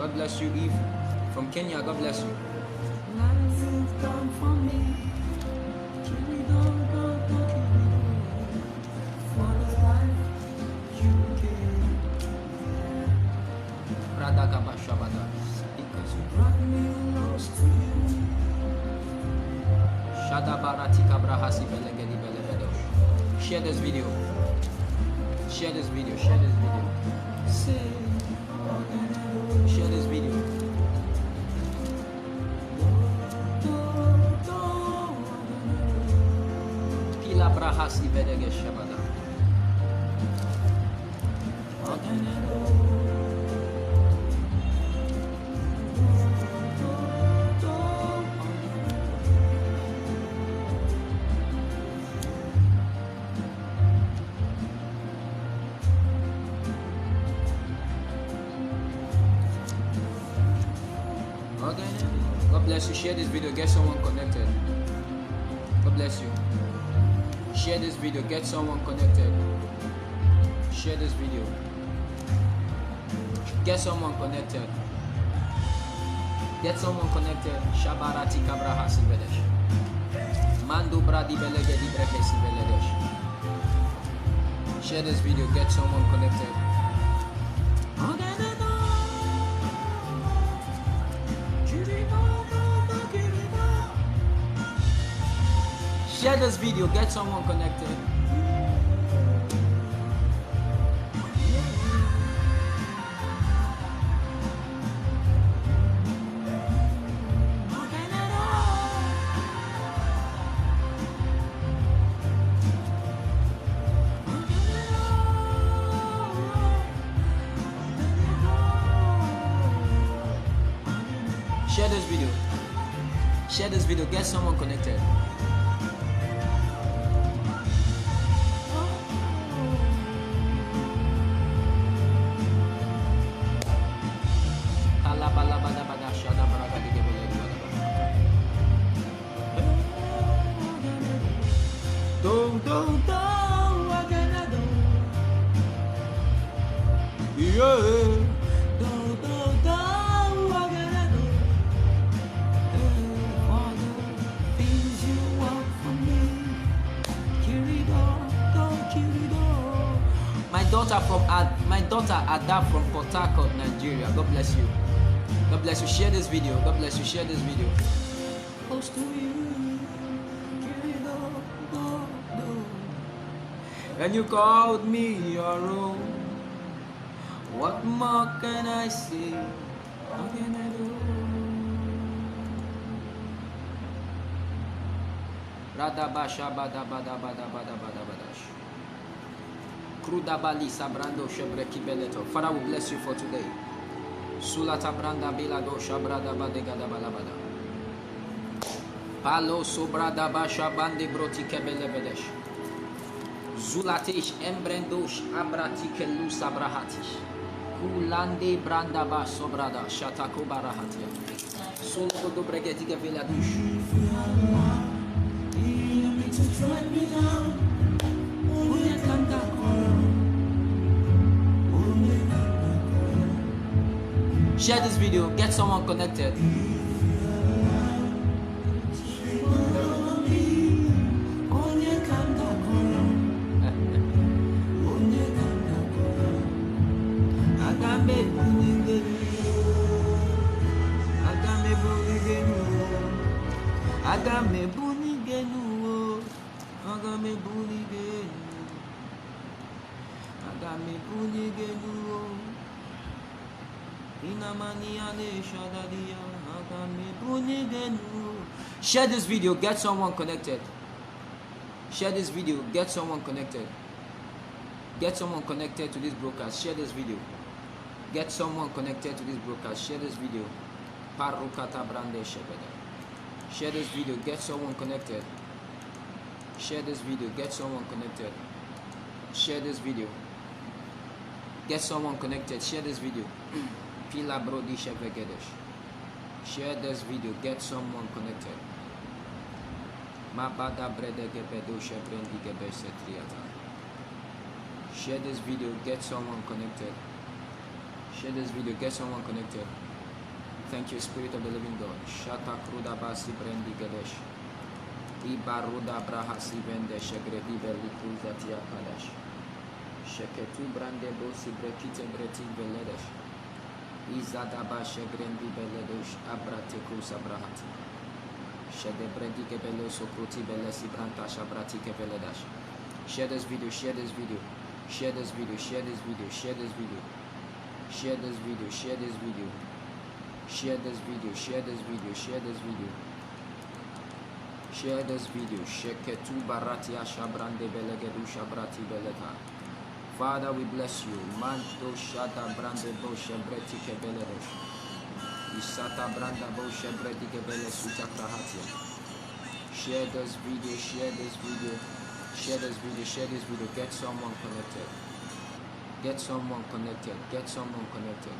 God bless you, Eve. From Kenya, God bless you. Share this video. Share this video. Share this video. Share this video. Pila brahasi vedege shabada. God bless you. Share this video. Get someone connected. God bless you. Share this video. Get someone connected. Share this video. Get someone connected. Get someone connected. Shabarati kabraha sivedesh. Mandu bradi belege di brehe sivedesh. Share this video. Get someone connected. Share this video, get someone connected. Share this video. Share this video, get someone connected. My daughter Ada from Port Harcourt, Nigeria. God bless you. God bless you. Share this video. God bless you. Share this video. Close to you. And you called me your own. What more can I say? What can I do? Radabasha bada bada bada bada bada badash. Krudabali sabrando shebreki beleto. Father, we bless you for today. Sulata branda bilado shabrada badegada balabada. Palo sobrada basha bandi broti kebele bedesh. Zulatish embrendosh abratike lusa brahatish. Kulande branda ba sobrada shatako barahatia. Solo do bregeti geveladush. Share this video, get someone connected. Share this video, get someone connected. Share this video, get someone connected. Get someone connected to this broadcast. Share this video. Get someone connected to this broadcast. Share this video. Parukata brande shebeda. Share this video, get someone connected. Share this video, get someone connected. Share this video. Get someone connected. Share this video. Pila brodi shevegedesh. Share this video, get someone connected. Mabada brede gebedo shebrendi gebesetriata. Share this video, get someone connected. Share this video, get someone connected. Thank you, Spirit of the Living God. Shata kruda basi brendi gadesh. Ibaruda brahasi vende shegredi beli kruzatia kadash. Sheketu brande bosi brekite breti veledesh. Izadaba shegrendi beledosh abrate kusa brahati. Shede bredi kebelo sokruti belesi branta shabrati keveledash. Share this video, share this video, share this video, share this video, share this video, share this video, share this video. Share this video, share this video, share this video, share this video. Sheketu baratia shabrande belegedu shabrati beleta. Father, we bless you. Manto shata brande bo shebreti kebeledosh. Isata branda bo shebreti kebele suta krahatia. Share this video, share this video, share this video, share this video. Get someone connected. Get someone connected. Get someone connected.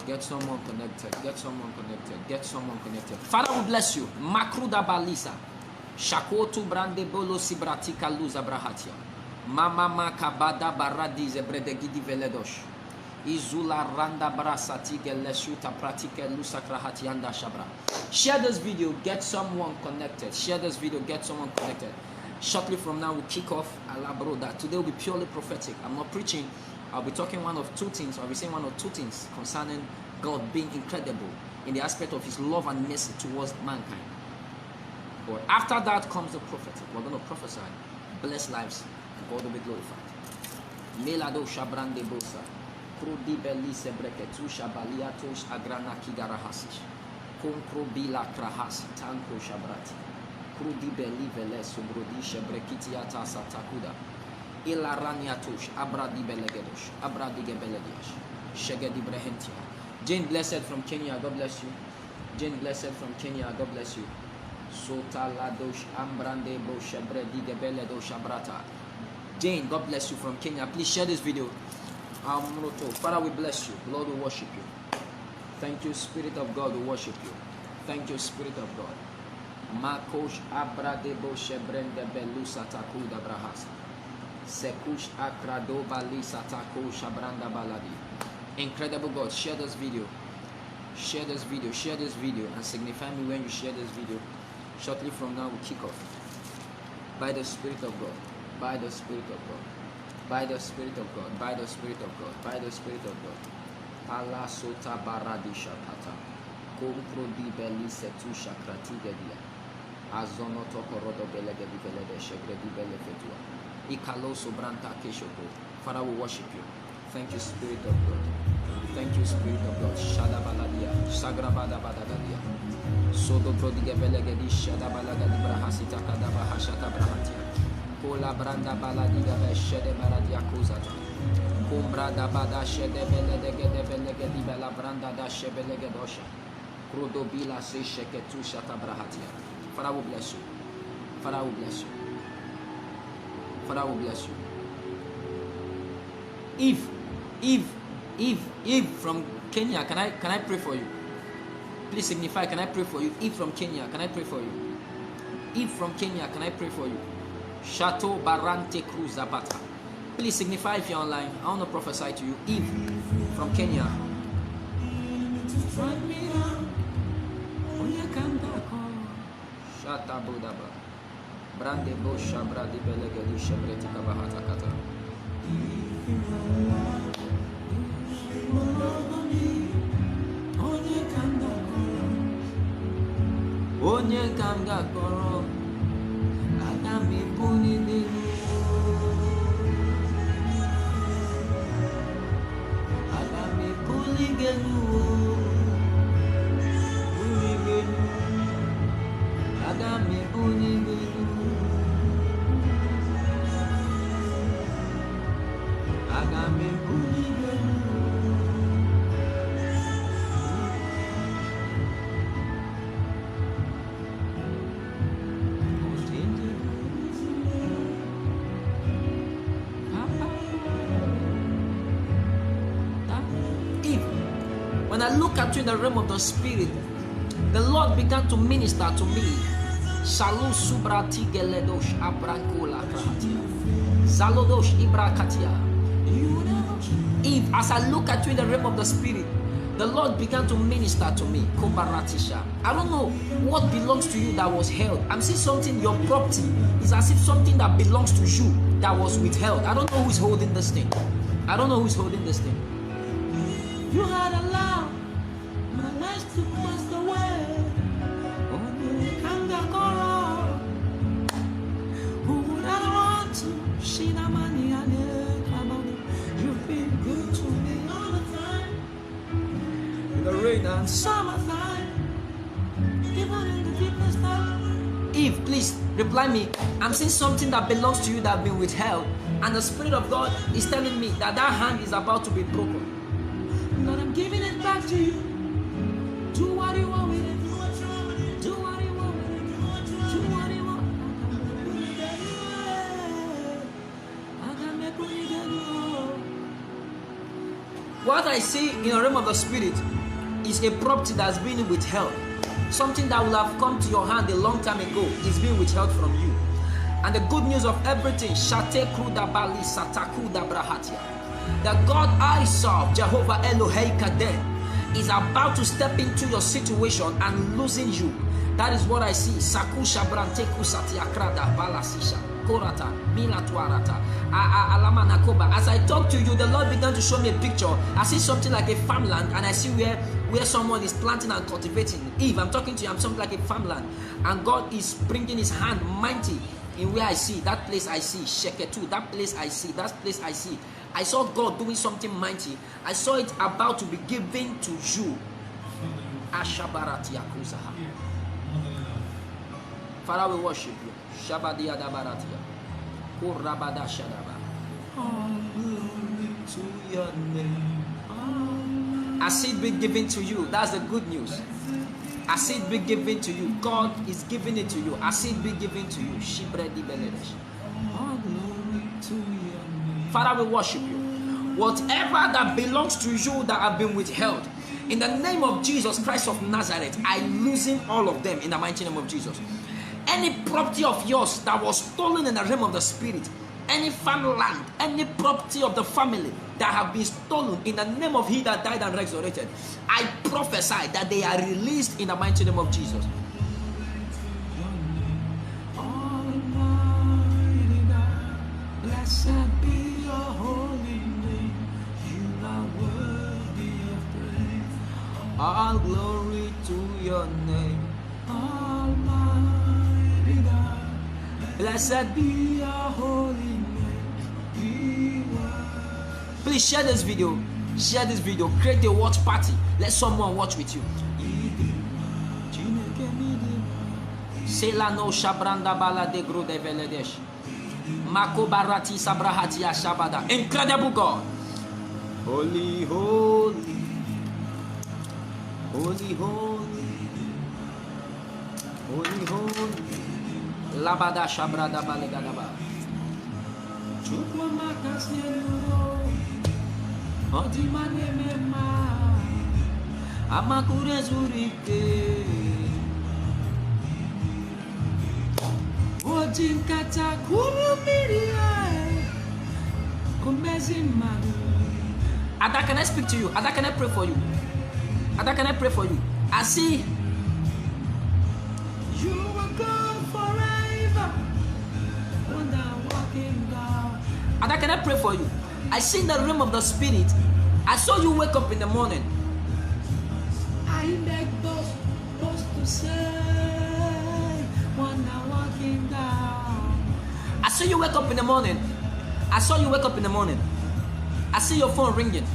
Get someone connected. Get someone connected. Get someone connected. Father, we bless you. Makruda balisa. Shakotu brande bolo sibratika luza brahatia. Mama makabada baradi zebredegidi veledosh. Izula randa brasati geleshuta pratika lusa krahatianda shabra. Share this video. Get someone connected. Share this video. Get someone connected. Shortly from now, we'll kick off Alabroda. Today will be purely prophetic. I'm not preaching. I'll be talking one of two things. I'll be saying one of two things concerning God being incredible in the aspect of His love and mercy towards mankind. But after that comes the prophetic. We're going to prophesy, bless lives, and God will be glorified. Melado shabrande bosa, krudi belise breketu shabalia tosh agrana kigarahasish, konkro bila krahasi tanko shabrati, krudi beli vele subrodi shebrekitiata satakuda. Ilaraniatush, Abradi Belegedosh, Abradi Gebelediash, Shegedi Brehentia. Jane Blessed from Kenya, God bless you. Jane Blessed from Kenya, God bless you. Sota Ladosh, Ambrande Bo Shebredi Gebeledosh Abrata. Jane, God bless you from Kenya. Please share this video. Father, we bless you. Lord, we worship you. Thank you, Spirit of God, we worship you. Thank you, Spirit of God. Makosh Abrade Bo Shebrende Belusa Takuda Brahas. Sekush akrado bali satako shabranda baladi. Incredible God, share this video. Share this video, share this video, and signify me when you share this video. Shortly from now, we kick off. By the Spirit of God, by the Spirit of God, by the Spirit of God, by the Spirit of God, by the Spirit of God. Allah sota baradi shapata. Kompro di beli setu shakrati gedia. Azono tokorodo belege di belede shegre di bele fetua. Father, we worship you. Thank you, Spirit of God. Thank you, Spirit of God. Shada baladia, sagrabada badagadia. Sodo prodige belegedi, shada balagadi brahasita kadaba hashata brahatia. Kola branda baladiga shede maradia kozata. Kumbrada bada shede belegede belegedi bela branda da shebelegedosha. Krudo bila se sheketu shata brahatia. Father, we bless you. Father, we bless you. Father, will bless you. If from Kenya, can I pray for you? Please signify, can I pray for you? If from Kenya, can I pray for you? If from Kenya, can I pray for you? Chateau Barante Cruz Zapata. Please signify if you're online. I want to prophesy to you. If from Kenya. Shata Budaba. Brande bosha bradi belegedi shebreti kabahata kata. Onye kanga koro adami puni ninu adami puni genu adami puni genu adami puni genu. When I look at you in the realm of the spirit, the Lord began to minister to me. Shalu subrati geledosh abrakola kratia. Zalodosh ibrakatia. If as I look at you in the realm of the spirit, the Lord began to minister to me. I don't know what belongs to you that was held. I'm seeing something, your property is as if something that belongs to you that was withheld. I don't know who's holding this thing. I don't know who's holding this thing. You had allowed my life to pass away. Who would I run to? You've been good to me all the time. In the rain and summertime, even in the deepest time. Eve, please reply me. I'm seeing something that belongs to you that has been withheld, and the Spirit of God is telling me that that hand is about to be broken. Lord, I'm giving it back to you. Do what you want with it. Do what you want with it. Do what you want. What I see in the realm of the Spirit is a property that's been withheld. Something that will have come to your hand a long time ago is being withheld from you. And the good news of everything, that God I serve, Jehovah Elohei Kaden, is about to step into your situation and losing you. That is what I see. Sakusha Branteku Satiakrada Balasisha Korata Milatuarata Alamanakoba. As I talk to you, the Lord began to show me a picture. I see something like a farmland, and I see where someone is planting and cultivating. Eve, I'm talking to you, I'm something like a farmland, and God is bringing his hand mighty in where I see. That place I see, Sheketu, that place I see, that place I see. I saw God doing something mighty. I saw it about to be given to you. Ashabaratia Kuzaha. Father, we worship you. Shabadia Dabaratia. Kurabada Shadaba. All glory to your name. I see it be given to you. That's the good news. I see it be given to you. God is giving it to you. I see it be given to you. Shibredi Beledesh. All glory to your name. Father, we worship you. Whatever that belongs to you that have been withheld, in the name of Jesus Christ of Nazareth, I loosen all of them in the mighty name of Jesus. Any property of yours that was stolen in the realm of the Spirit, any farmland, any property of the family that have been stolen in the name of He that died and resurrected, I prophesy that they are released in the mighty name of Jesus. Almighty God, blessed be your holy name. You are worthy of praise. All glory to your name. Almighty God, blessed be your holy name. Please share this video. Share this video. Create a watch party. Let someone watch with you. Selano Shabranda Bala de Gro de Veledesh. Mako Barati Sabrahatia Shabada. Incredible God. Holy, holy. Holy, holy. Holy, holy. Labada Shabrada Balegadaba. Chukwa Makasnero. Odimane Mema. Amakure Zurike. Ojinkata Kurumiria. Kumezimanu. Ada, can I speak to you? Ada, can I pray for you? Ada, can I pray for you? I see you are God forever. When I'm walking down. Ada, can I pray for you? I see in the realm of the Spirit. I saw you wake up in the morning. I make those to say when I'm walking down. I saw you wake up in the morning. I saw you wake up in the morning. I see your phone ringing.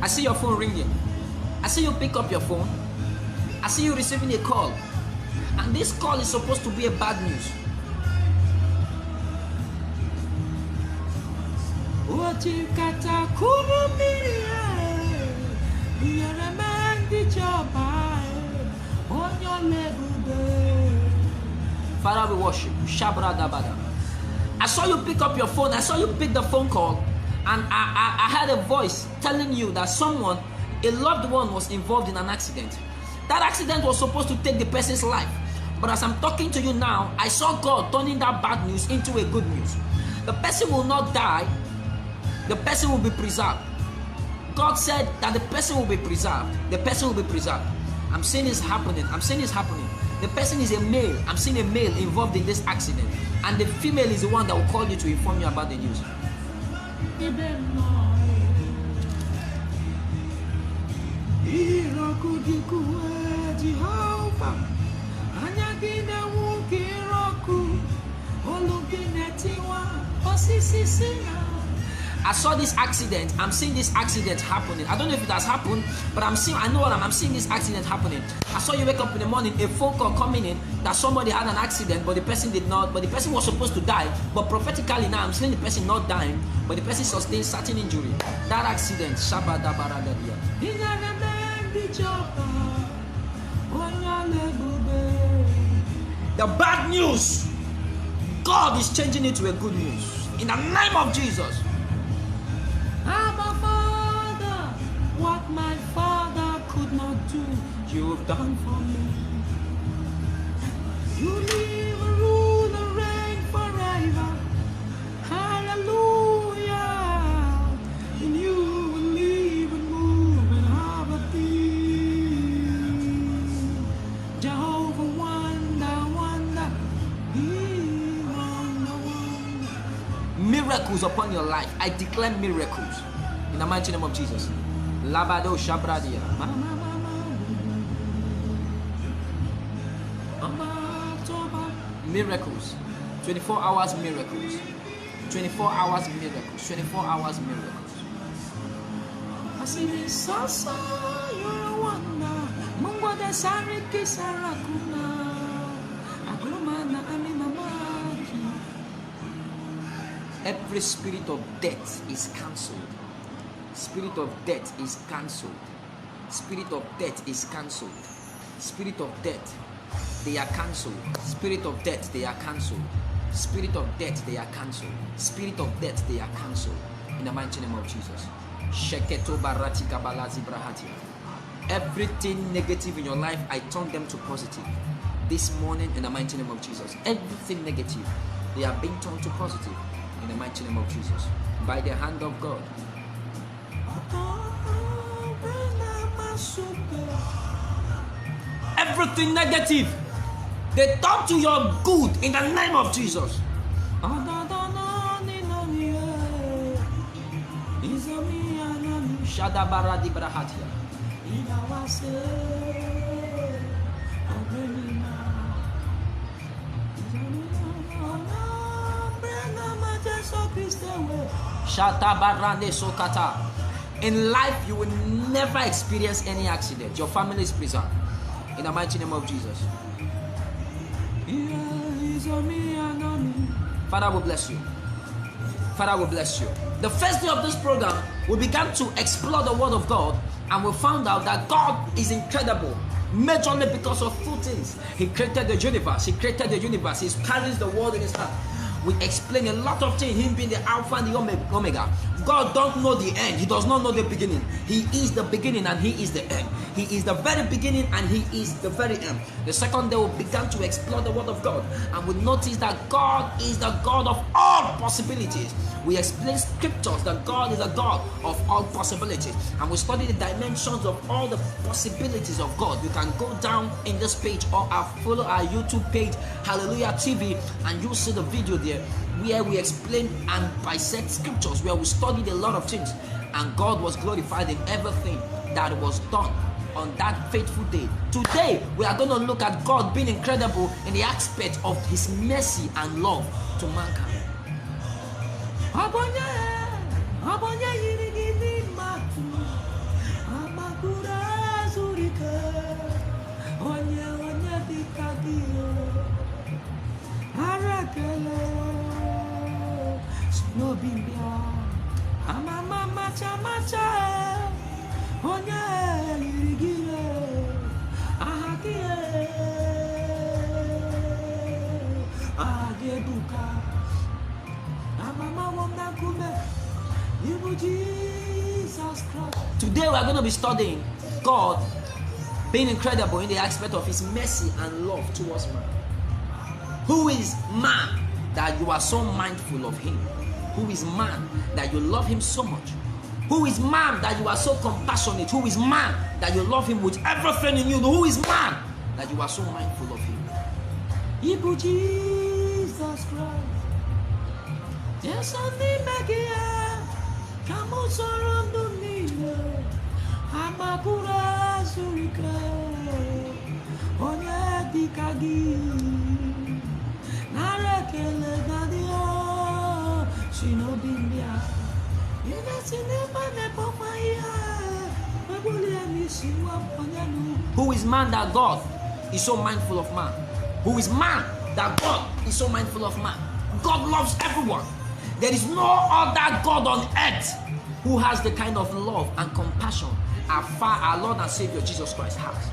I see your phone ringing. I see you pick up your phone. I see you receiving a call. And this call is supposed to be a bad news. Father, we worship you. Shabra Dabada. I saw you pick up your phone. I saw you pick the phone call. And I heard a voice telling you that someone, a loved one, was involved in an accident. That accident was supposed to take the person's life. But as I'm talking to you now, I saw God turning that bad news into a good news. The person will not die. The person will be preserved. God said that the person will be preserved. The person will be preserved. I'm seeing this happening. I'm seeing this happening. The person is a male. I'm seeing a male involved in this accident. And the female is the one that will call you to inform you about the news. I saw this accident. I'm seeing this accident happening. I don't know if it has happened, but I'm seeing this accident happening. I saw you wake up in the morning, a phone call coming in that somebody had an accident, but the person did not, but the person was supposed to die. But prophetically now, I'm seeing the person not dying, but the person sustained certain injury. That accident, the bad news, God is changing it to a good news. In the name of Jesus. Abba Father, what my father could not do, you've done for me. You live, rule, and reign forever. Hallelujah. In you will live and move and have a being. Jehovah, wonder. Miracles upon your life. I declare miracles in the mighty name of Jesus. Labado Shabradia. Miracles. 24 hours miracles. 24 hours miracles. 24 hours miracles. I see this Sasa, you're a wonder. Mungo de Sariki Sarakuna. Agrumana Animamaki. Every spirit of death is cancelled. Spirit of death is cancelled. Spirit of death is cancelled. Spirit of death, they are cancelled. Spirit of death, they are cancelled. Spirit of death, they are cancelled. Spirit of death, they are cancelled. In the mighty name of Jesus. Sheketo barati kabalazi brahati. Everything negative in your life, I turn them to positive. This morning, in the mighty name of Jesus. Everything negative, they are being turned to positive. In the mighty name of Jesus, by the hand of God. Everything negative, they talk to your good in the name of Jesus. Shadabaradi Brahatia. In life, you will never experience any accident. Your family is preserved. In the mighty name of Jesus. Father will bless you. Father will bless you. The first day of this program, we began to explore the Word of God, and we found out that God is incredible. Majorly because of two things. He created the universe. He created the universe. He carries the world in his heart. We explain a lot of things, him being the Alpha and the Omega. God don't know the end. He does not know the beginning. He is the beginning and He is the end. He is the very beginning and He is the very end. The second day we began to explore the Word of God, and we noticed that God is the God of all possibilities. We explain scriptures that God is a God of all possibilities, and we study the dimensions of all the possibilities of God. You can go down in this page or follow our YouTube page, Hallelujah TV, and you'll see the video there where we explain and bisect scriptures, where we studied a lot of things, and God was glorified in everything that was done on that faithful day. Today we are going to look at God being incredible in the aspect of His mercy and love to mankind. Today we are going to be studying God being incredible in the aspect of His mercy and love towards man. Who is man that you are so mindful of him? Who is man that you love him so much? Who is man that you are so compassionate? Who is man that you love him with everything in you? Who is man that you are so mindful of him? Ibu Jesus Christ. There's something back here. Come on, surround me. Amakura Surika. Onya Dikagi. Narakele Gadio. Shinobimbia. Who is man that God is so mindful of man? Who is man that God is so mindful of man? God loves everyone. There is no other God on earth who has the kind of love and compassion our Lord and Savior Jesus Christ has.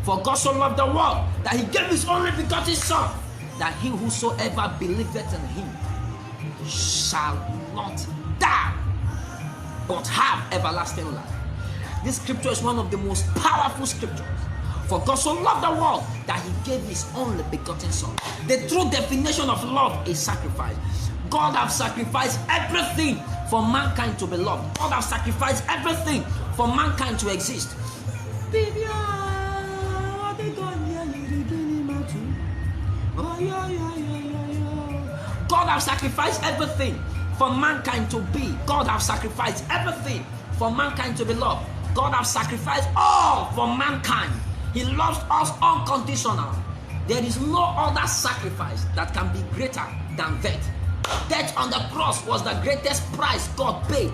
For God so loved the world that he gave his only begotten Son, that he whosoever believeth in him shall not die, but have everlasting life. This scripture is one of the most powerful scriptures. For God so loved the world that he gave his only begotten Son. The true definition of love is sacrifice. God has sacrificed everything for mankind to be loved. God has sacrificed everything for mankind to exist. God has sacrificed everything for mankind to be. God has sacrificed everything for mankind to be loved. God has sacrificed all for mankind. He loves us unconditional. There is no other sacrifice that can be greater than death. Death on the cross was the greatest price God paid.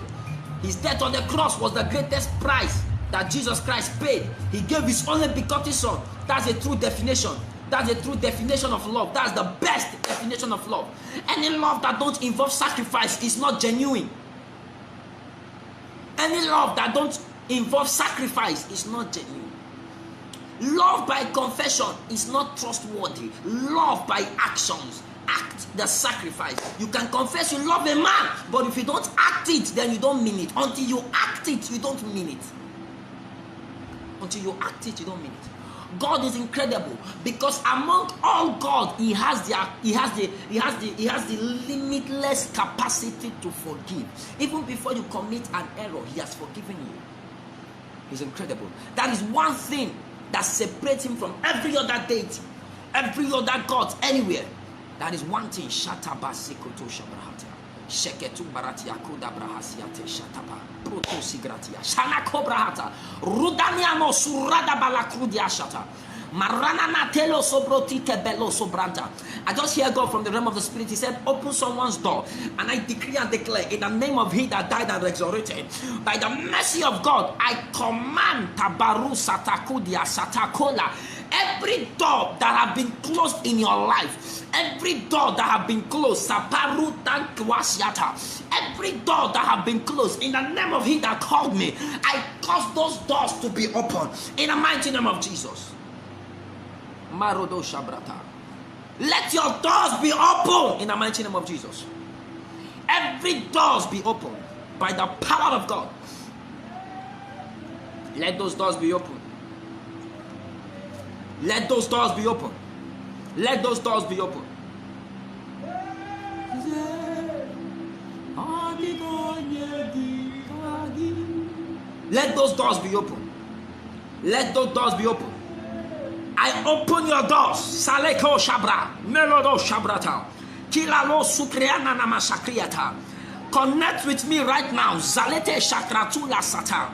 His death on the cross was the greatest price that Jesus Christ paid. He gave his only begotten Son. That's a true definition. That's a true definition of love. That's the best definition of love. Any love that don't involve sacrifice is not genuine. Any love that don't involve sacrifice is not genuine. Love by confession is not trustworthy. Love by actions. Act the sacrifice. You can confess you love a man, but if you don't act it, then you don't mean it. Until you act it, you don't mean it. Until you act it, you don't mean it. God is incredible because among all God, He has the limitless capacity to forgive. Even before you commit an error, He has forgiven you. He's incredible. That is one thing that separates Him from every other deity, every other God anywhere. That is one thing. Shatabasikoto shabrahata. Sheketu baratia kuda brahasiate shataba. Proto sigratia. Shanako brahata. Rudaniano surada balakrudia shata. Marana natelo sobrotite bello sobranta. I just hear God from the realm of the Spirit. He said, open someone's door. And I decree and declare in the name of He that died and resurrected. By the mercy of God, I command Tabaru Satakudia Satakola. Every door that have been closed in your life, every door that have been closed, every door that have been closed, in the name of He that called me, I cause those doors to be open in the mighty name of Jesus. Marodo Shabrata. Let your doors be open in the mighty name of Jesus. Every doors be open by the power of God. Let those doors be open. Let those doors be open. Let those doors be open. Let those doors be open. Let those doors be open. I open your doors. Saleko Shabra. Melodo Shabrata. Kilalo Sukriana Namasakriata. Connect with me right now. Zalete Shakratula Sata.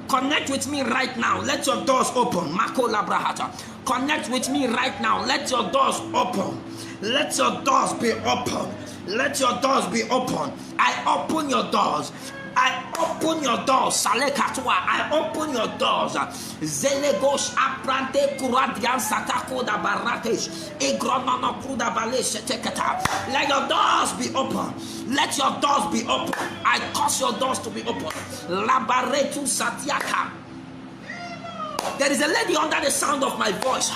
Connect with me right now. Let your doors open. Mako Labrahata. Connect with me right now. Let your doors open. Let your doors be open. Let your doors be open. I open your doors. I open your doors. Salekatua. I open your doors. Zelegos aprante kuradian satako da baratesh. Egronono kuda balesh tekata. Let your doors be open. Let your doors be open. I cause your doors to be open. Labaretu satiaka. There is a lady under the sound of my voice.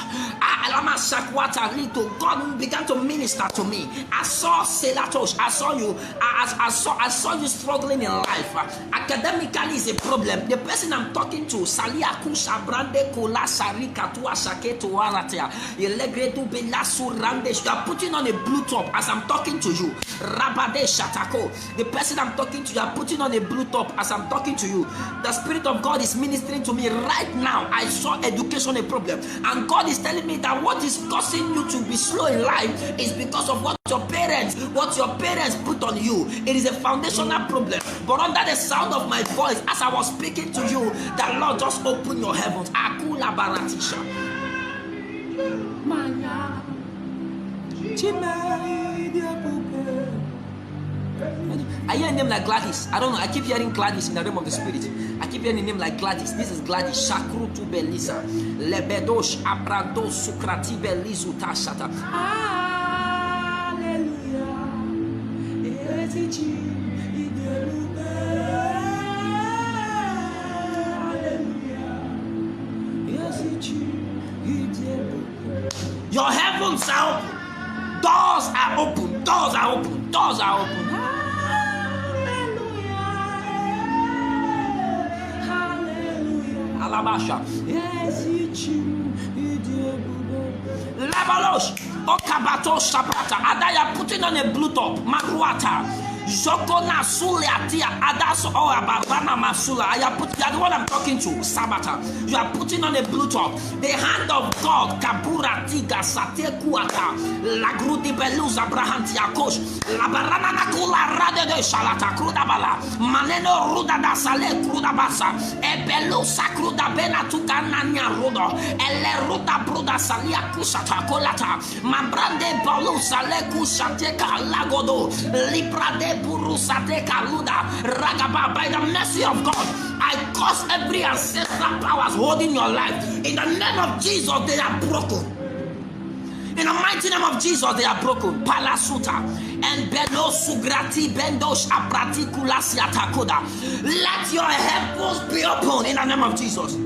God began to minister to me. I saw Selatosh. I saw you. I saw you struggling in life. Academically is a problem. The person I'm talking to, Salia Kusha Brande Kola Sarika Tua Saketu Waratia. You are putting on a blue top as I'm talking to you. Rabade Shatako. The person I'm talking to, you are putting on a blue top as I'm talking to you. The Spirit of God is ministering to me right now. I saw education a problem, and God is telling me that what is causing you to be slow in life is because of what your parents put on you. It is a foundational problem. But under the sound of my voice, as I was speaking to you, the Lord just opened your heavens. Akula Baratisha. I hear a name like Gladys. I don't know. I keep hearing Gladys in the realm of the spirit. I keep hearing a name like Gladys. This is Gladys. Shakru tu belisa. Lebedosh abrado sukrati belizu tashata. Hallelujah. Your heavens are open. Doors are open. Doors are open. Doors are open. Alabasha. Labalosh. Okabato Sabrata. Adaya putting on a blue top. Magruata. Jokona Suliatia Adaso or Abarana Masula. You are the one I'm talking to, Sabata. You are putting on a blue top. The hand of God, Kabura Tiga Sate Kuata, Lagrudi Beluza Brahantia Kosh, Labarana Nakula Rade de Shalata Krudabala, Maneno Ruda da Sale Krudabasa, Ebelu Sakruda Benatuka Nanya Rudo, Ele Ruda Bruda Salia Kusata Kolata, Mabrande Balu Sale Kusateka Lagodo, Libra de Burusate Kaluda Ragaba. By the mercy of God, I curse every ancestral powers holding your life. In the name of Jesus, they are broken. In the mighty name of Jesus, they are broken. Palasuta and Belo Sugrati Bendosh Abrati Kulasia Takoda. Let your heavens be open in the name of Jesus.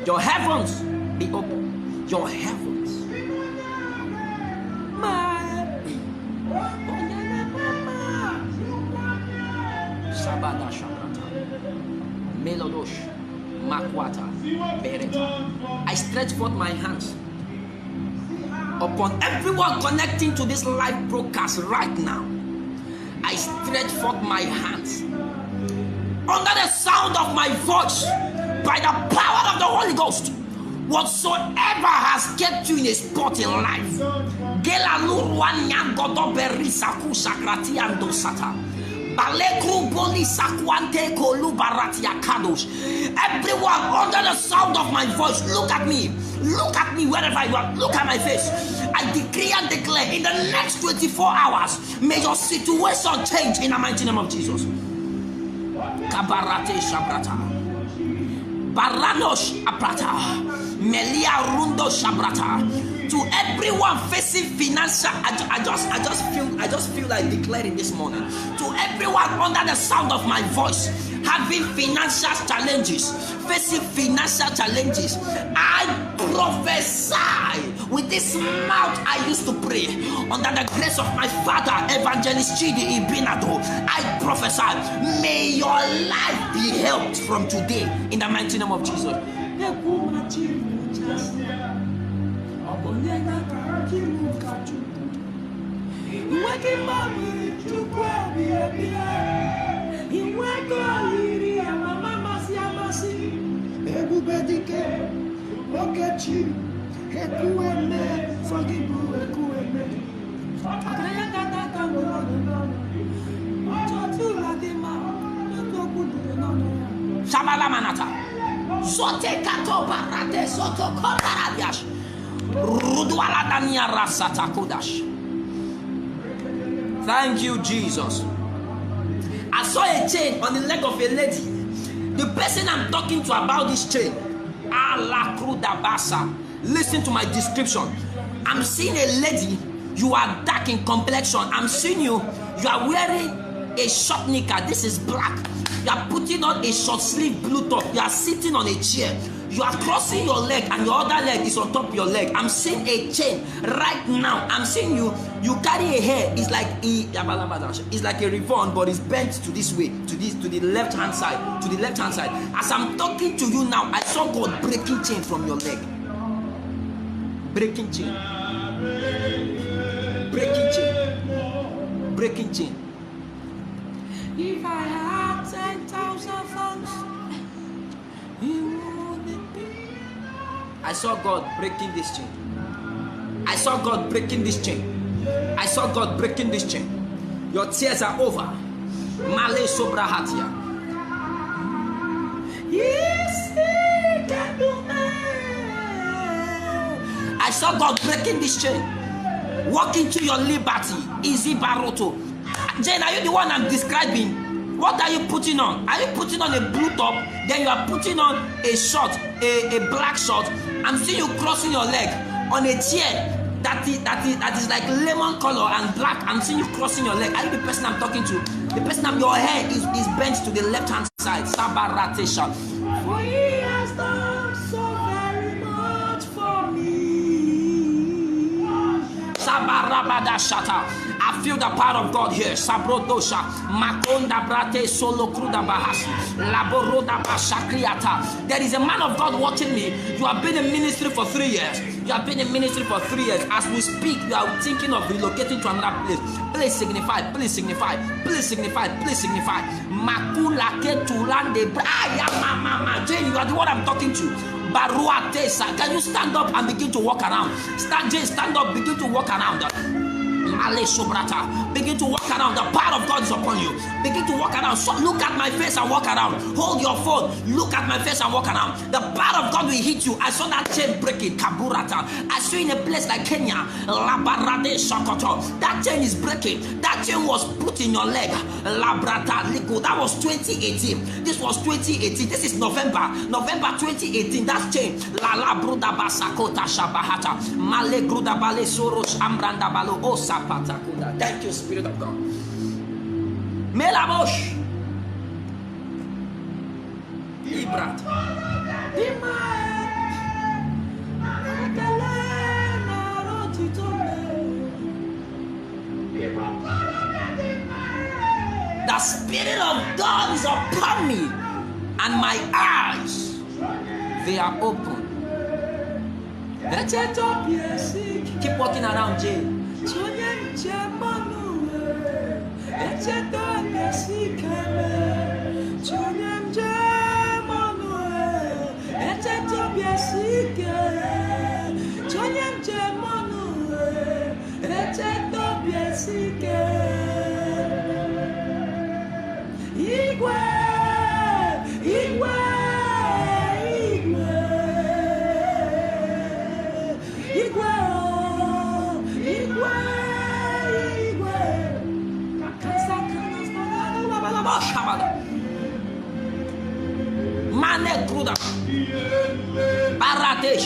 Your heavens be open. Your heavens. Sabada Shabrata Melodosh Makwata Bereta. I stretch forth my hands upon everyone connecting to this live broadcast right now. I stretch forth my hands under the sound of my voice, by the power of the Holy Ghost. Whatsoever has kept you in a spot in life, everyone under the sound of my voice, look at me wherever you are. Look at my face. I decree and declare, in the next 24 hours, may your situation change in the mighty name of Jesus. Kabarate Shabrata Baranos Aprata Melia Rundo Shabrata. To everyone facing financial, I just feel like declaring this morning. To everyone under the sound of my voice, having financial challenges, facing financial challenges, I prophesy with this mouth I used to pray under the grace of my father, Evangelist Chidi Ibinado. I prophesy, may your life be helped from today in the mighty name of Jesus. Shabalamanata Sote Kato Barate Soto Kotaradiash Rudwaladania Rasata Kodash. Thank you, Jesus. I saw a chain on the leg of a lady. The person I'm talking to about this chain, Alakudabasa. Listen to my description. I'm seeing a lady. You are dark in complexion. I'm seeing you. You are wearing a short knicker. This is black. You are putting on a short sleeve blue top. You are sitting on a chair. You are crossing your leg and your other leg is on top of your leg. I'm seeing a chain right now. I'm seeing you carry a hair. It's like a ribbon, but it's bent to this way, to the left hand side, to the left hand side. As I'm talking to you now, I saw God breaking chain from your leg. Breaking chain. Breaking chain. Breaking chain. If I had 10,000 funds, I saw God breaking this chain. I saw God breaking this chain. I saw God breaking this chain. Your tears are over. Male sobra hatia. Yes, I saw God breaking this chain. Walk into your liberty. Easy baroto. Jane, are you the one I'm describing? What are you putting on? Are you putting on a blue top? Then you are putting on a short, a black short. I'm seeing you crossing your leg on a chair that is like lemon color and black. I'm seeing you crossing your leg. Are you the person I'm talking to? The person your hair is bent to the left hand side. Sabaratesha. For he has done so very much for me. Sabarabadashata. I feel the power of God here. Sabrodosha, Makonda Brate Solo Kruda Bahasi, Laboroda Bashakriata. There is a man of God watching me. You have been in ministry for 3 years. You have been in ministry for 3 years. As we speak, you are thinking of relocating to another place. Please signify, please signify, please signify, please signify. Makula Ketulande Mama Jane, you are the one I'm talking to. Barua Tesa, can you stand up and begin to walk around? Stand up, begin to walk around. Begin to walk around. The power of God is upon you. Begin to walk around. So look at my face and walk around. Hold your phone. Look at my face and walk around. The power of God will hit you. I saw that chain breaking. Kaburata. I saw in a place like Kenya. Labarade Shakoto. That chain is breaking. That chain was put in your leg. Labrata Liko. That was 2018. This was 2018. This is November 2018. That chain. La Bruda Basakota Shabahata. Male Gruda Bale Soros Ambranda Balo Osa. Thank you, Spirit of God. Melabosh Ibrat the Spirit of God is upon me, and my eyes, they are open. Keep walking around, Jay. Mane Kruda Baratesh.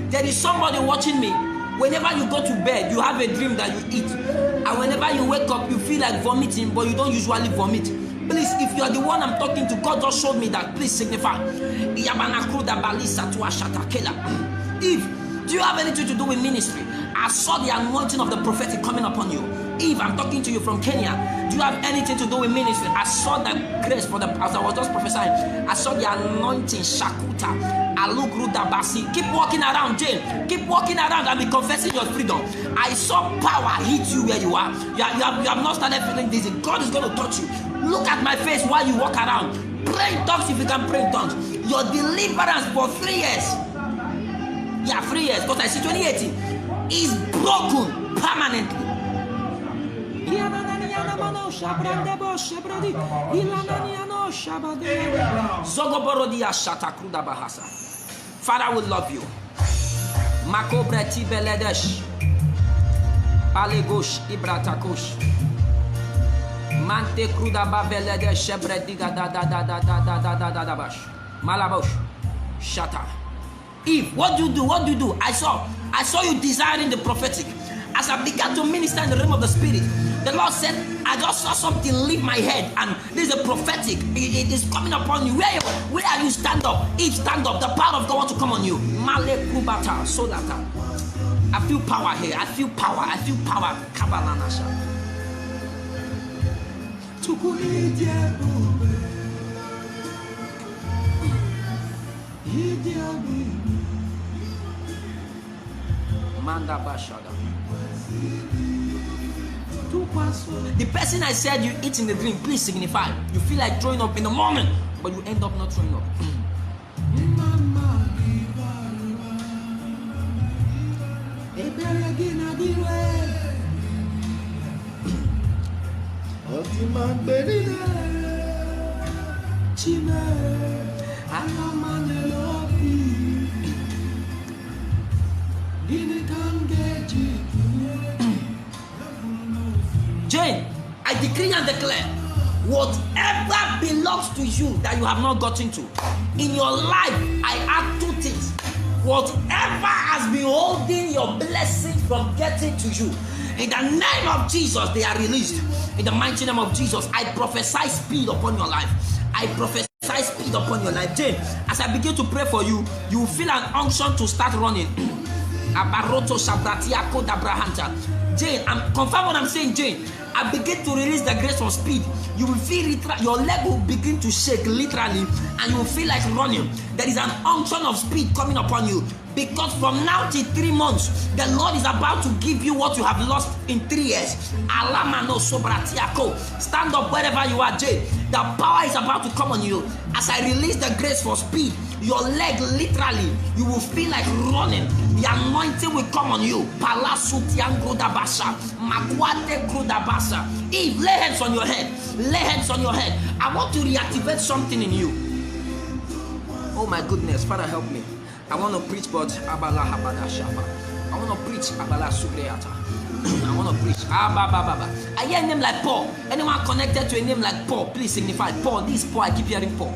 There is somebody watching me. Whenever you go to bed, you have a dream that you eat, and whenever you wake up, you feel like vomiting, but you don't usually vomit. Please, if you are the one I'm talking to, God just showed me that. Please signify. If do you have anything to do with ministry? I saw the anointing of the prophetic coming upon you. If I'm talking to you from Kenya, do you have anything to do with ministry? I saw the grace for the, as I was just prophesying, I saw the anointing Shakuta. Alugruda Basi. Keep walking around, Jane. Keep walking around and be confessing your freedom. I saw power hit you where you are. You have not started feeling dizzy. God is going to touch you. Look at my face while you walk around. Pray in tongues if you can pray in tongues. Your deliverance for 3 years. Yeah, 3 years. Because I see 2018 is broken permanently. Father, we love you. Makobreti beledesh. Balegosh ibratakosh. Mante kruda babeledesh shebrediga da bash. Malabosh. Shatter. Eve, what do you do? I saw I saw you desiring the prophetic. As I began to minister in the realm of the spirit, the Lord said, I just saw something leave my head, and this is a prophetic. It is coming upon you. Where are you? Stand up. If stand up, the power of God wants to come on you. I feel power here. I feel power. I feel power. Manda Bashada. The person I said you eat in the dream, please signify. You feel like throwing up in the morning, but you end up not throwing up. Jane, I decree and declare, whatever belongs to you that you have not gotten to, in your life, I add two things. Whatever has been holding your blessing from getting to you, in the name of Jesus, they are released. In the mighty name of Jesus, I prophesy speed upon your life. I prophesy speed upon your life. Jane, as I begin to pray for you, you will feel an unction to start running. Jane, confirm what I'm saying, Jane. I begin to release the grace of speed. You will feel your leg will begin to shake literally, and you will feel like running. There is an unction of speed coming upon you, because from now till 3 months, the Lord is about to give you what you have lost in 3 years. Stand up wherever you are, Jane. The power is about to come on you. As I release the grace for speed, your leg literally, you will feel like running. The anointing will come on you. Eve, lay hands on your head. Lay hands on your head. I want to reactivate something in you. Oh my goodness, Father, help me. I want to preach, but Abala Habada Shaba. I want to preach Abala Sugreata. I want to preach. I hear a name like Paul. Anyone connected to a name like Paul, please signify. Paul, this Paul, I keep hearing Paul.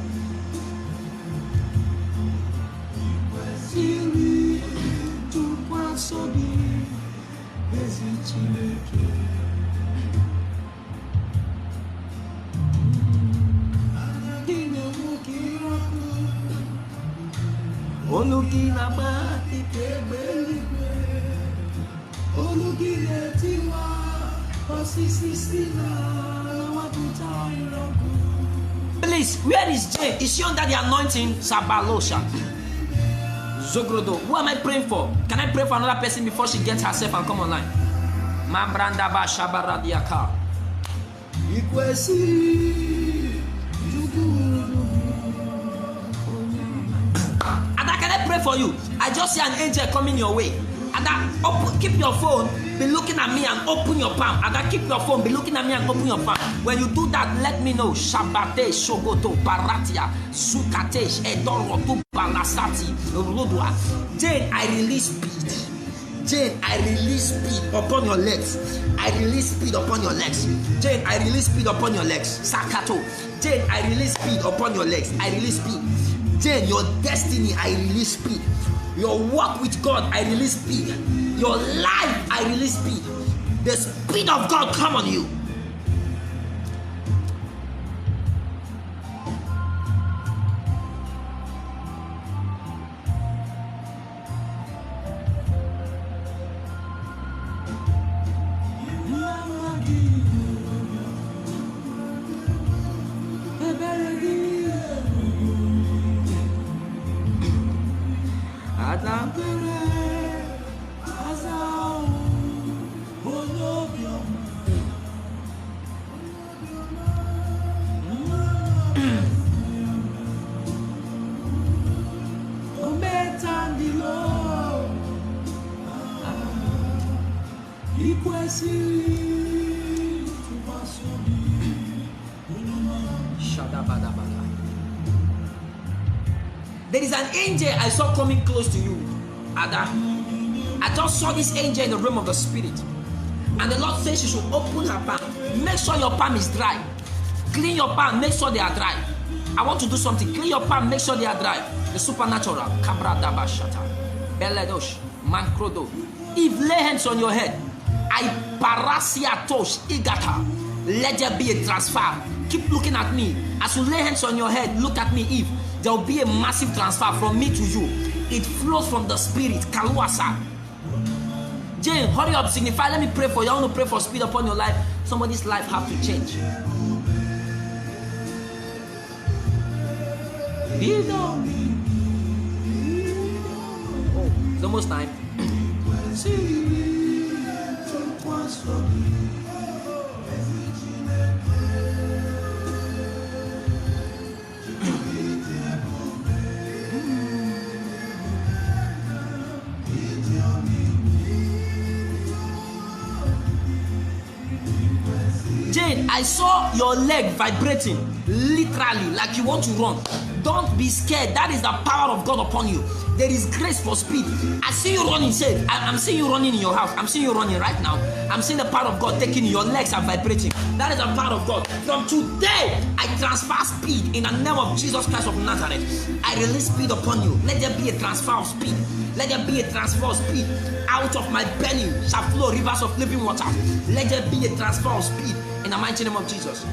Please, where is Jane? Is she under the anointing? Sabalosha. Zogrodo. Who am I praying for? Can I pray for another person before she gets herself and come online? Mambranda ba shabaradiaka. Ada, can I pray for you? I just see an angel coming your way. Ada, keep your phone, be looking at me and open your palm. Ada, keep your phone, be looking at me and open your palm. When you do that, let me know. Shabate, Shogoto, Baratia, Sukatesh, Edorotu, Balasati, Rodua. Jane, I release speed. Jane, I release speed upon your legs. I release speed upon your legs. Jane, I release speed upon your legs. Sakato. Jane, I release speed upon your legs. I release speed. Jane, your destiny, I release speed. Your walk with God, I release speed. Your life, I release speed. The speed of God come on you. There is an angel I saw coming close to you, Ada. I just saw this angel in the realm of the spirit, and the Lord says you should open her palm. Make sure your palm is dry. Clean your palm, make sure they are dry. I want to do something. Clean your palm, make sure they are dry. The supernatural. Kabra Dabashata. Beledosh. Mankrodo. If lay hands on your head, I parasia tosh igata. Let there be a transfer. Keep looking at me. As you lay hands on your head, look at me. If there will be a massive transfer from me to you, it flows from the spirit. Kaluasa. Jane, hurry up, signify. Let me pray for you. I want to pray for speed upon your life. Somebody's life have to change. Oh, it's almost time. Jane, I saw your leg vibrating, literally, like you want to run. Don't be scared. That is the power of God upon you. There is grace for speed. I see you running. Say, I'm seeing you running in your house. I'm seeing you running right now. I'm seeing the power of God taking you. Your legs are vibrating. That is the power of God. From today, I transfer speed in the name of Jesus Christ of Nazareth. I release speed upon you. Let there be a transfer of speed. Let there be a transfer of speed. Out of my belly shall flow rivers of living water. Let there be a transfer of speed in the mighty name of Jesus.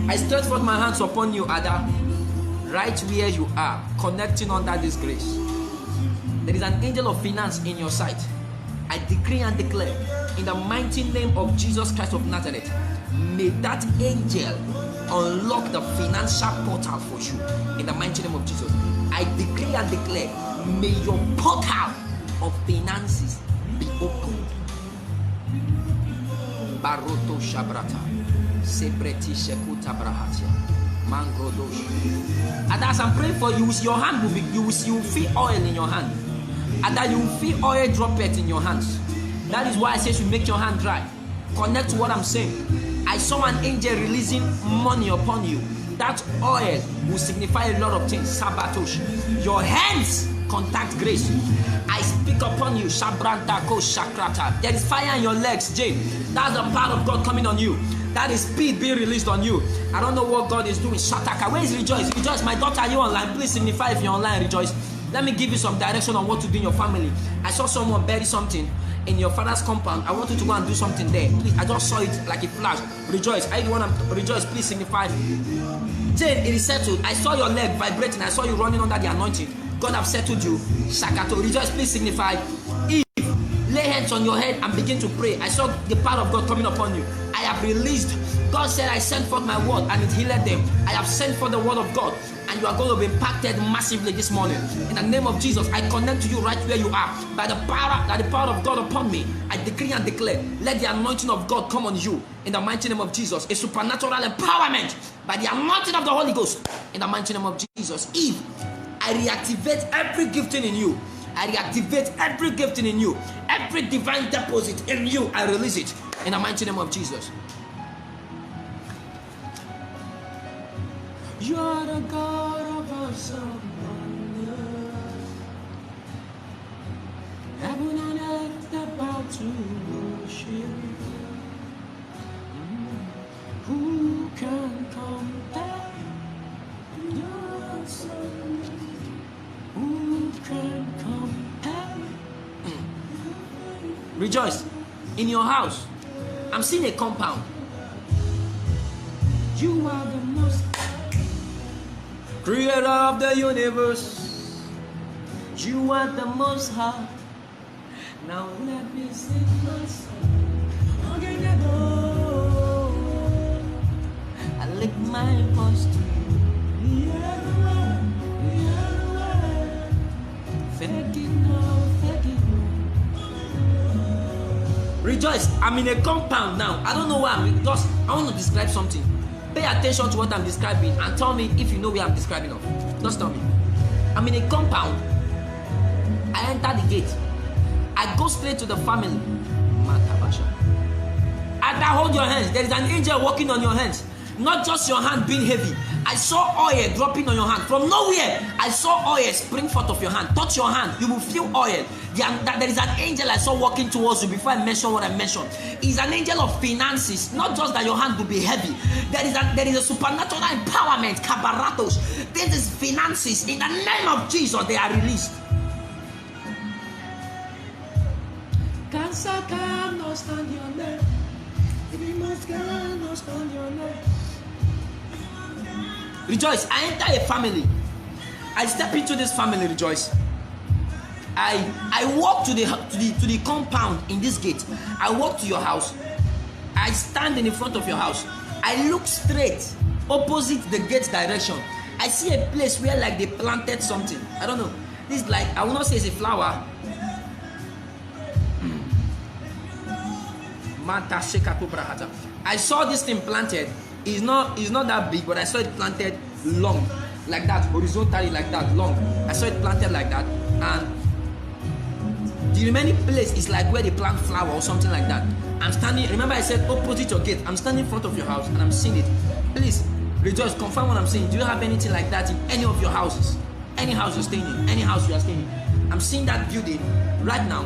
I stretch forth my hands upon you, Ada, right where you are, connecting under this grace. There is an angel of finance in your sight. I decree and declare in the mighty name of Jesus Christ of Nazareth, may that angel unlock the financial portal for you in the mighty name of Jesus. I decree and declare, may your portal of finances be opened. Baroto Shabrata, Sebreti Shekuta Brahatia, Mangrodosh. And as I'm praying for you, your hand will be, you will feel oil in your hand. And that you will feel oil droplets in your hands. That is why I say you make your hand dry. Connect to what I'm saying. I saw an angel releasing money upon you. That oil will signify a lot of things. Sabatosh. Your hands contact grace. I speak upon you. Shabrantako Shakrata. There is fire in your legs, Jane. That's the power of God coming on you. That is speed being released on you. I don't know what God is doing. Shataka. Where is Rejoice? Rejoice, my daughter, are you online? Please signify if you're online, Rejoice. Let me give you some direction on what to do in your family. I saw someone bury something in your father's compound. I want you to go and do something there. Please, I just saw it like a flash. Rejoice. I want to rejoice. Please signify. Jane, it is settled. I saw your leg vibrating. I saw you running under the anointing. God have settled you. Shakato. Rejoice. Please signify. If lay hands on your head and begin to pray. I saw the power of God coming upon you. I have released. God said, I sent forth my word and it healed them. I have sent forth the word of God. And you are going to be impacted massively this morning. In the name of Jesus, I connect to you right where you are. By the power of God upon me, I decree and declare, let the anointing of God come on you. In the mighty name of Jesus, a supernatural empowerment by the anointing of the Holy Ghost. In the mighty name of Jesus, Eve, I reactivate every gifting in you. I reactivate every gifting in you. Every divine deposit in you, I release it. In the mighty name of Jesus. You are the God of awesome wonder. Heaven and earth about to worship. Who can compare? Your awesome. Who can compare? Rejoice. In your house, I'm seeing a compound. You are the most Creator of the universe, you are the most high. Now let me sing my song. I lift my voice to you. Thank you, thank you. Rejoice, I'm in a compound now. I don't know why I want to describe something. Pay attention to what I'm describing and tell me if you know where I'm describing of. Just tell me. I'm in a compound. I enter the gate. I go straight to the family. Ada, hold your hands. There is an angel walking on your hands. Not just your hand being heavy. I saw oil dropping on your hand. From nowhere, I saw oil spring forth of your hand. Touch your hand, you will feel oil. There is an angel I saw walking towards you before I mention what I mentioned. He's an angel of finances. Not just that your hand will be heavy. There is a supernatural empowerment. Kabaratos. This is finances. In the name of Jesus, they are released. Cancer cannot stand your name. Demons cannot stand your name. Rejoice. I enter a family. I step into this family. Rejoice. I walk to the compound in this gate. I walk to your house. I stand in the front of your house. I look straight opposite the gate direction. I see a place where like they planted something. I don't know. This is like, I will not say it's a flower. I saw this thing planted. It's not that big, but I saw it planted long, like that, horizontally, like that, long. I saw it planted like that, and the remaining place is like where they plant flower or something like that. I'm standing. Remember, I said opposite your gate. I'm standing in front of your house, and I'm seeing it. Please, Rejoice, confirm what I'm saying. Do you have anything like that in any of your houses? Any house you're staying in? Any house you are staying in? I'm seeing that building right now.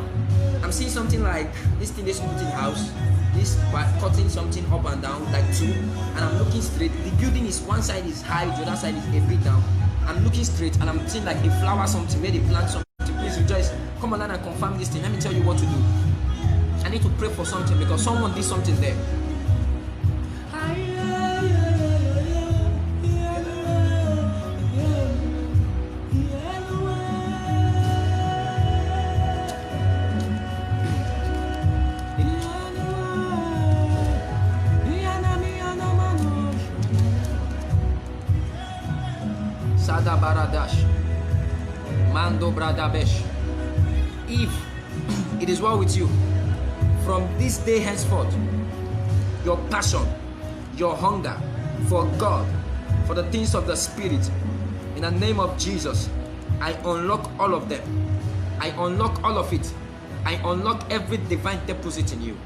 I'm seeing something like this thing, this building house. This cutting something up and down like two, and I'm looking straight. The building is one side is high, the other side is a bit down. I'm looking straight and I'm seeing like a flower something where they plant something. Please Rejoice, come online and confirm this thing. Let me tell you what to do. I need to pray for something because someone did something there. Baradash, Mando Bradabesh. If it is well with you, from this day henceforth, your passion, your hunger for God, for the things of the Spirit, in the name of Jesus, I unlock all of them. I unlock all of it. I unlock every divine deposit in you.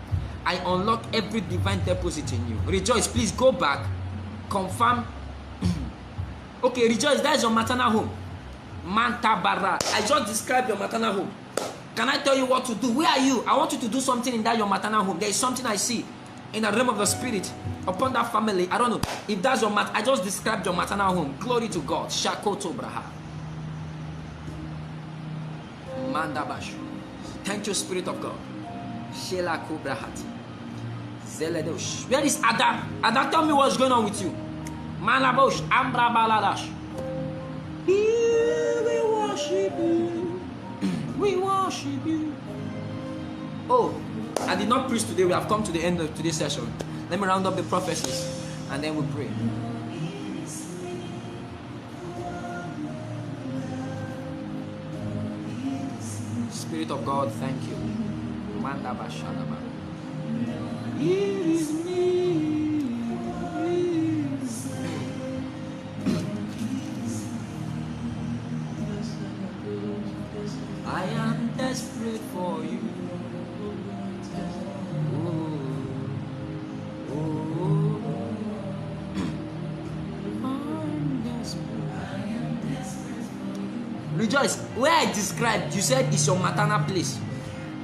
I unlock every divine deposit in you. Rejoice, please go back, confirm. Okay, Rejoice, that is your maternal home. Mantabara. I just described your maternal home. Can I tell you what to do? Where are you? I want you to do something in that your maternal home. There is something I see in the realm of the Spirit upon that family. I don't know if that's your I just described your maternal home. Glory to God. Shakoto Braha. Mandabash. Thank you, Spirit of God. Shela Kubrahat. Zeledosh. Where is Ada? Ada, tell me what's going on with you. Manabosh, Ambra Baladash. We worship you. We worship you. Oh, I did not preach today. We have come to the end of today's session. Let me round up the prophecies and then we pray. Spirit of God, thank you. Mandabashadaba. Here is me. I am desperate for you. I'm desperate. Rejoice, where I described, you said it's your maternal place.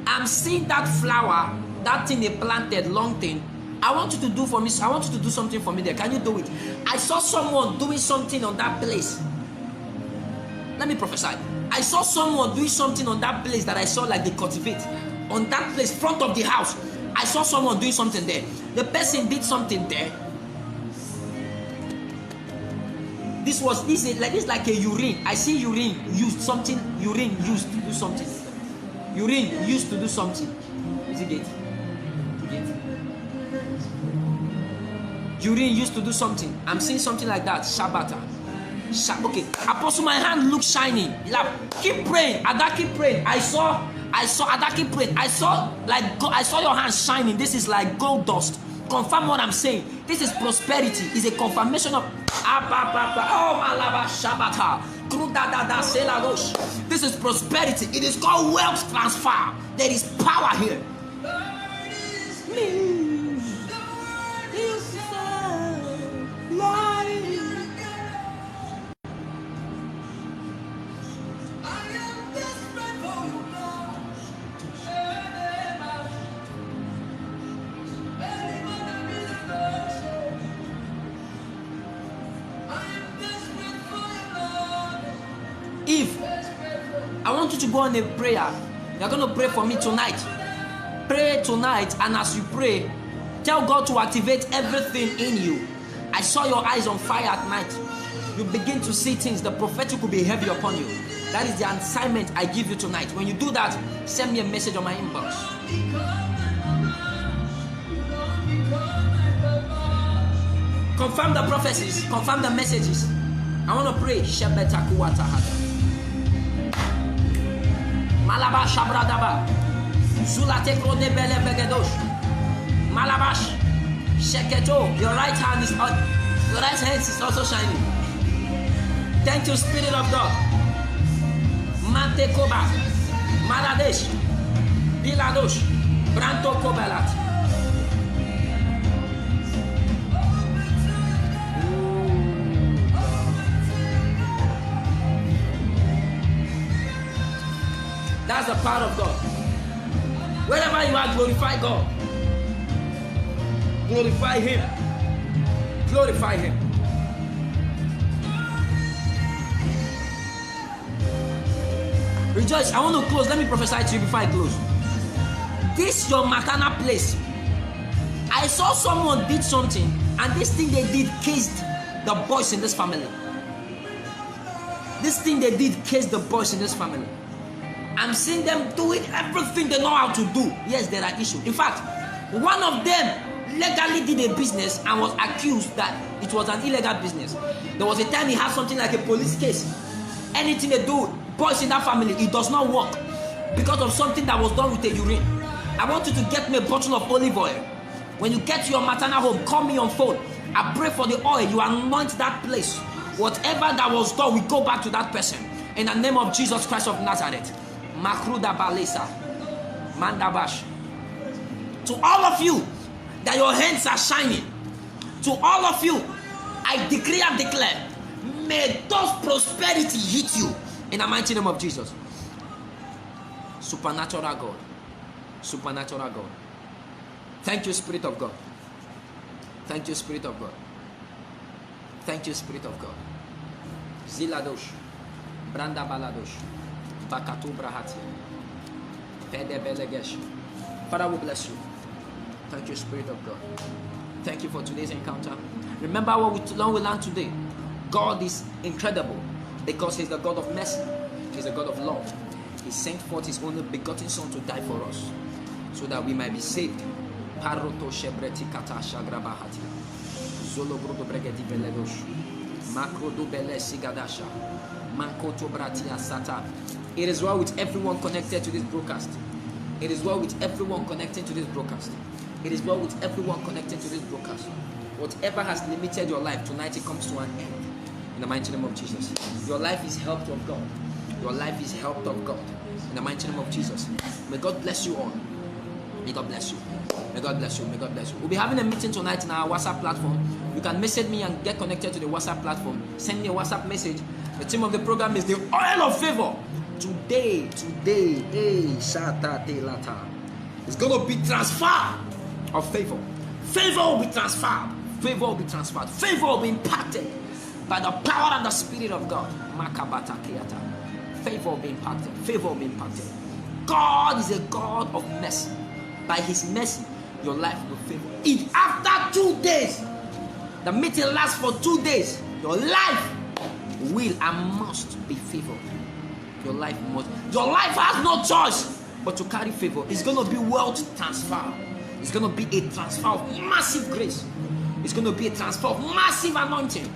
I'm seeing that flower, that thing they planted, long thing. I want you to do for me. I want you to do something for me there. Can you do it? I saw someone doing something on that place. Let me prophesy. I saw someone doing something on that place that I saw like they cultivate. On that place, front of the house, I saw someone doing something there. The person did something there. This is like a urine. I see urine used something. Urine used to do something. Urine used to do something. Is it it? Urine used to do something. I'm seeing something like that. Shabbata. Okay. Apostle, my hand looks shining. Keep praying. Ada, keep praying. I saw Ada, keep praying. I saw your hand shining. This is like gold dust. Confirm what I'm saying. This is prosperity. It's a confirmation of this is prosperity. It is called wealth transfer. There is power here. If I want you to go on a prayer, you're going to pray for me tonight. Pray tonight, and as you pray, tell God to activate everything in you. I saw your eyes on fire at night. You begin to see things. The prophetic will be heavy upon you. That is the assignment I give you tonight. When you do that, send me a message on my inbox. Confirm the prophecies. Confirm the messages. I want to pray. Malabash Shabradaba. Zulate Krone Bele Begedosh. Malabash. Sheketo. Your right hand is on. Your right hand is also shining. Thank you, Spirit of God. Mante Koba. Maladesh. Biladosh. Branto Kobalat. That's the power of God. Wherever you are, glorify God. Glorify Him. Glorify Him. Rejoice. I want to close. Let me prophesy to you before I close. This your maternal place. I saw someone did something, and this thing they did cased the boys in this family. This thing they did cased the boys in this family. I'm seeing them doing everything they know how to do. Yes, there are issues. In fact, one of them legally did a business and was accused that it was an illegal business. There was a time he had something like a police case. Anything they do, boys in that family, it does not work because of something that was done with a urine. I want you to get me a bottle of olive oil. When you get to your maternal home, call me on phone. I pray for the oil. You anoint that place. Whatever that was done, we go back to that person. In the name of Jesus Christ of Nazareth. Makruda Balesa, Mandabash. To all of you that your hands are shining, to all of you, I decree and declare, may those prosperity hit you in the mighty name of Jesus. Supernatural God. Supernatural God. Thank you, Spirit of God. Thank you, Spirit of God. Thank you, Spirit of God. Ziladosh, Branda Baladosh. Father, we bless you. Thank you, Spirit of God. Thank you for today's encounter. Remember what we learned today. God is incredible because He's the God of mercy. He's the God of love. He sent forth His only begotten Son to die for us so that we might be saved. Paroto shebreti kata shagrabahati. Zolo brodo bregeti beledosh. Makrodo bele sigadasha. Mankoto bratia sata. It is well with everyone connected to this broadcast. It is well with everyone connected to this broadcast. It is well with everyone connected to this broadcast. Whatever has limited your life, tonight it comes to an end. In the mighty name of Jesus. Your life is helped of God. Your life is helped of God. In the mighty name of Jesus. May God bless you all. May God bless you. May God bless you. May God bless you. We'll be having a meeting tonight in our WhatsApp platform. You can message me and get connected to the WhatsApp platform. Send me a WhatsApp message. The theme of the program is the oil of favor. Today, it's going to be transfer of favor. Favor will be transferred. Favor will be transferred. Favor will be impacted by the power and the Spirit of God. Favor will be impacted. Favor will be impacted. God is a God of mercy. By His mercy, your life will favor. If after 2 days, the meeting lasts for 2 days, your life will and must be favored. Your life has no choice but to carry favor. It's going to be wealth transfer. It's going to be a transfer of massive grace. It's going to be a transfer of massive anointing.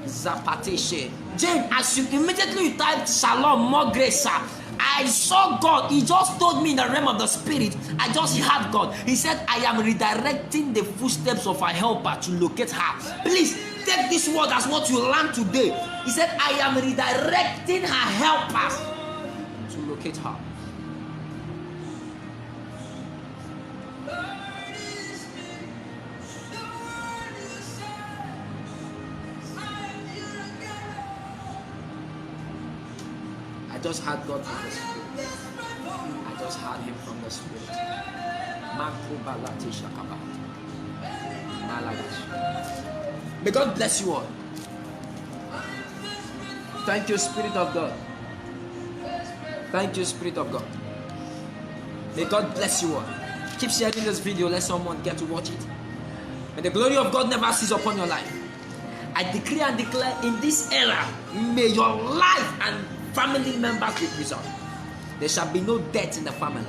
Zapateshe. Jane, as you immediately typed shalom, more grace, sir, I saw God. He just told me in the realm of the Spirit. I just heard God. He said, I am redirecting the footsteps of a helper to locate her. Please take this word as what you learned today. He said, I am redirecting her helpers to locate her. I just heard God from the Spirit. I just heard Him from the Spirit. May God bless you all. Thank you, Spirit of God. Thank you, Spirit of God. May God bless you all. Keep sharing this video. Let someone get to watch it. May the glory of God never cease upon your life. I decree and declare in this era, may your life and family members be preserved. There shall be no death in the family.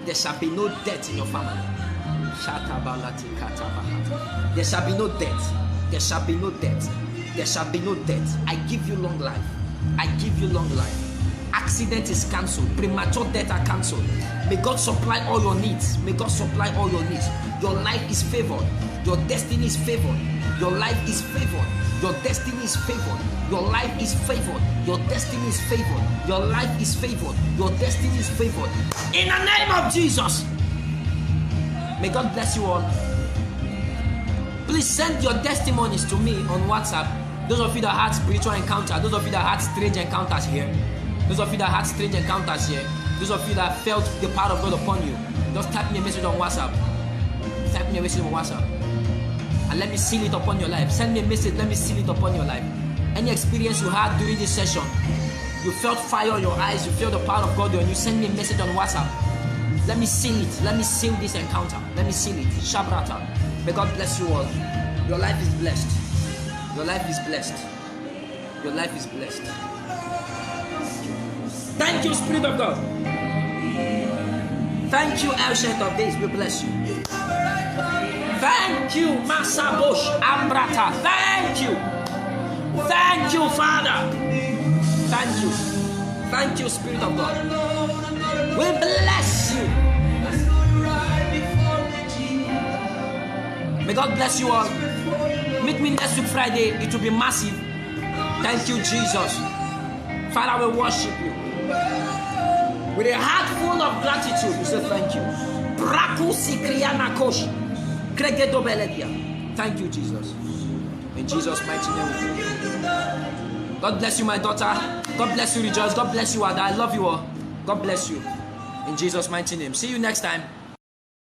There shall be no death in your family. There shall be no death. There shall be no death. There shall be no death. I give you long life. I give you long life. Accident is cancelled. Premature death are cancelled. May God supply all your needs. May God supply all your needs. Your life is favored. Your destiny is favored. Your life is favored. Your destiny is favored. Your life is favored. Your destiny is favored. Your life is favored. Your destiny is favored. In the name of Jesus. May God bless you all. Please send your testimonies to me on WhatsApp. Those of you that had spiritual encounter, those of you that had strange encounters here, those of you that had strange encounters here, those of you that felt the power of God upon you, just type me a message on WhatsApp. Type me a message on WhatsApp. And let me seal it upon your life. Send me a message, let me seal it upon your life. Any experience you had during this session, you felt fire in your eyes, you felt the power of God on you, send me a message on WhatsApp. Let me seal it. Let me seal this encounter. Let me seal it. Shabrata. May God bless you all. Your life is blessed. Your life is blessed. Your life is blessed. Thank you, Spirit of God. Thank you, Ancient of Days. We bless you. Thank you, Masabosh Ambrata. Thank you. Thank you, Father. Thank you. Thank you, Spirit of God. We bless you. May God bless you all. Meet me next week Friday. It will be massive. Thank you, Jesus. Father, we worship you. With a heart full of gratitude, we say thank you. Thank you, Jesus. In Jesus' mighty name. God bless you, my daughter. God bless you, Rejoice. God bless you, Ada. I love you all. God bless you. In Jesus' mighty name. See you next time.